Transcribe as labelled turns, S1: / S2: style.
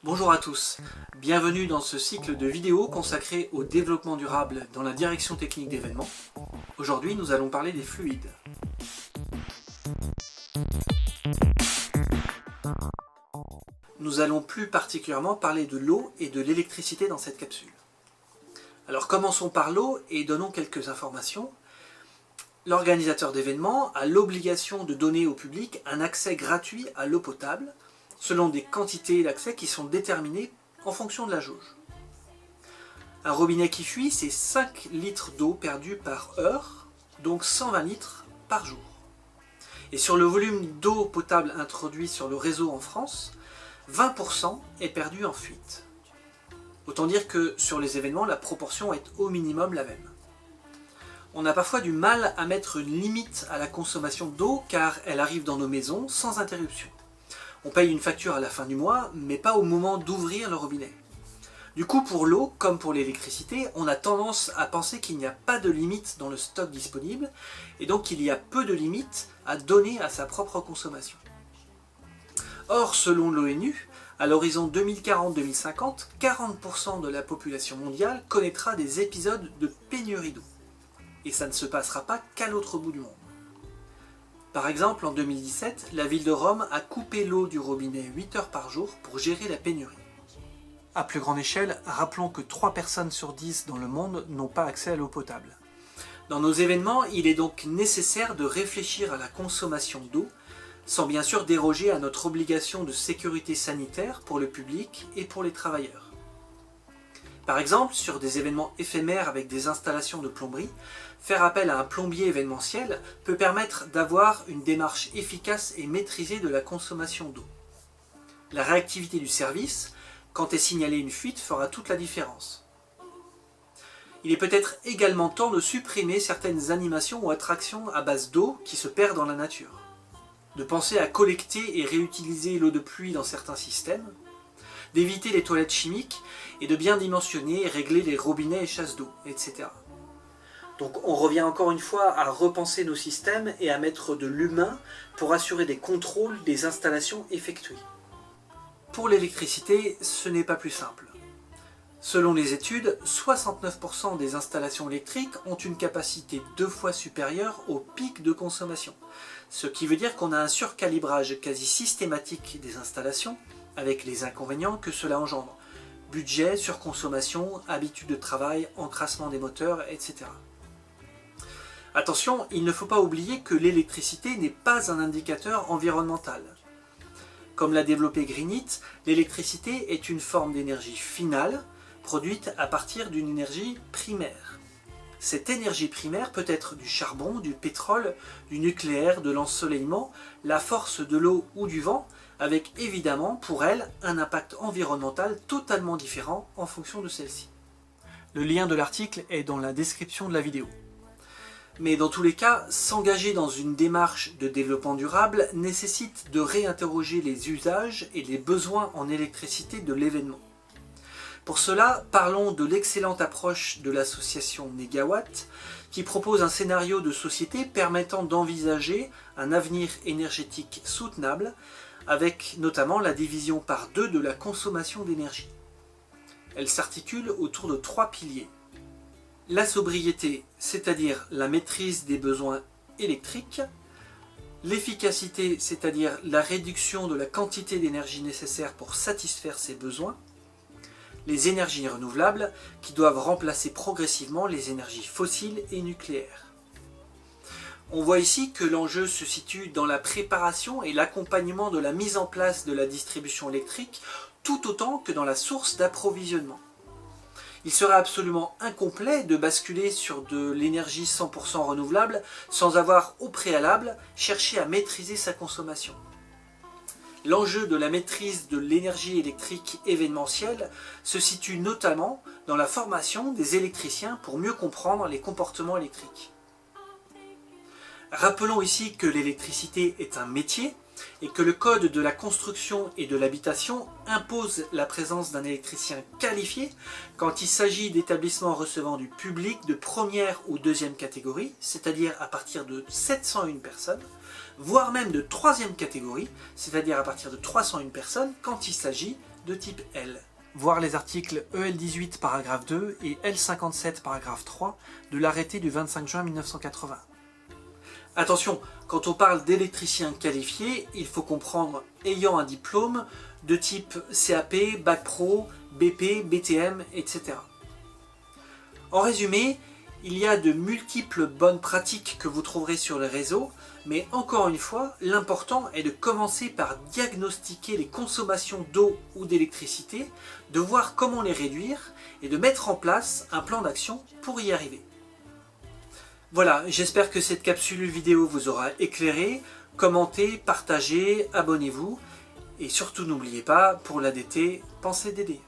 S1: Bonjour à tous, bienvenue dans ce cycle de vidéos consacré au développement durable dans la direction technique d'événements. Aujourd'hui, nous allons parler des fluides. Nous allons plus particulièrement parler de l'eau et de l'électricité dans cette capsule. Alors commençons par l'eau et donnons quelques informations. L'organisateur d'événements a l'obligation de donner au public un accès gratuit à l'eau potable, selon des quantités d'accès qui sont déterminées en fonction de la jauge. Un robinet qui fuit, c'est 5 litres d'eau perdue par heure, donc 120 litres par jour. Et sur le volume d'eau potable introduit sur le réseau en France, 20% est perdu en fuite. Autant dire que sur les événements, la proportion est au minimum la même. On a parfois du mal à mettre une limite à la consommation d'eau car elle arrive dans nos maisons sans interruption. On paye une facture à la fin du mois, mais pas au moment d'ouvrir le robinet. Du coup, pour l'eau, comme pour l'électricité, on a tendance à penser qu'il n'y a pas de limite dans le stock disponible, et donc il y a peu de limites à donner à sa propre consommation. Or, selon l'ONU, à l'horizon 2040-2050, 40% de la population mondiale connaîtra des épisodes de pénurie d'eau. Et ça ne se passera pas qu'à l'autre bout du monde. Par exemple, en 2017, la ville de Rome a coupé l'eau du robinet 8 heures par jour pour gérer la pénurie. À plus grande échelle, rappelons que 3 personnes sur 10 dans le monde n'ont pas accès à l'eau potable. Dans nos événements, il est donc nécessaire de réfléchir à la consommation d'eau, sans bien sûr déroger à notre obligation de sécurité sanitaire pour le public et pour les travailleurs. Par exemple, sur des événements éphémères avec des installations de plomberie, faire appel à un plombier événementiel peut permettre d'avoir une démarche efficace et maîtrisée de la consommation d'eau. La réactivité du service, quand est signalée une fuite, fera toute la différence. Il est peut-être également temps de supprimer certaines animations ou attractions à base d'eau qui se perdent dans la nature. De penser à collecter et réutiliser l'eau de pluie dans certains systèmes, d'éviter les toilettes chimiques et de bien dimensionner et régler les robinets et chasses d'eau, etc. Donc on revient encore une fois à repenser nos systèmes et à mettre de l'humain pour assurer des contrôles des installations effectuées. Pour l'électricité, ce n'est pas plus simple. Selon les études, 69% des installations électriques ont une capacité 2 fois supérieure au pic de consommation. Ce qui veut dire qu'on a un surcalibrage quasi systématique des installations, avec les inconvénients que cela engendre. Budget, surconsommation, habitude de travail, encrassement des moteurs, etc. Attention, il ne faut pas oublier que l'électricité n'est pas un indicateur environnemental. Comme l'a développé Greenit, l'électricité est une forme d'énergie finale, produite à partir d'une énergie primaire. Cette énergie primaire peut être du charbon, du pétrole, du nucléaire, de l'ensoleillement, la force de l'eau ou du vent, avec évidemment pour elle un impact environnemental totalement différent en fonction de celle-ci. Le lien de l'article est dans la description de la vidéo. Mais dans tous les cas, s'engager dans une démarche de développement durable nécessite de réinterroger les usages et les besoins en électricité de l'événement. Pour cela, parlons de l'excellente approche de l'association Négawatt, qui propose un scénario de société permettant d'envisager un avenir énergétique soutenable, avec notamment la division par 2 de la consommation d'énergie. Elle s'articule autour de 3 piliers. La sobriété, c'est-à-dire la maîtrise des besoins électriques, l'efficacité, c'est-à-dire la réduction de la quantité d'énergie nécessaire pour satisfaire ces besoins, les énergies renouvelables qui doivent remplacer progressivement les énergies fossiles et nucléaires. On voit ici que l'enjeu se situe dans la préparation et l'accompagnement de la mise en place de la distribution électrique tout autant que dans la source d'approvisionnement. Il serait absolument incomplet de basculer sur de l'énergie 100% renouvelable sans avoir au préalable cherché à maîtriser sa consommation. L'enjeu de la maîtrise de l'énergie électrique événementielle se situe notamment dans la formation des électriciens pour mieux comprendre les comportements électriques. Rappelons ici que l'électricité est un métier et que le code de la construction et de l'habitation impose la présence d'un électricien qualifié quand il s'agit d'établissements recevant du public de première ou deuxième catégorie, c'est-à-dire à partir de 701 personnes, voire même de troisième catégorie, c'est-à-dire à partir de 301 personnes quand il s'agit de type L. Voir les articles EL18 paragraphe 2 et L57 paragraphe 3 de l'arrêté du 25 juin 1980. Attention, quand on parle d'électricien qualifié, il faut comprendre ayant un diplôme de type CAP, Bac Pro, BP, BTM, etc. En résumé, il y a de multiples bonnes pratiques que vous trouverez sur les réseaux, mais encore une fois, l'important est de commencer par diagnostiquer les consommations d'eau ou d'électricité, de voir comment les réduire et de mettre en place un plan d'action pour y arriver. Voilà, j'espère que cette capsule vidéo vous aura éclairé. Commentez, partagez, abonnez-vous et surtout n'oubliez pas, pour l'ADT, pensez d'aider.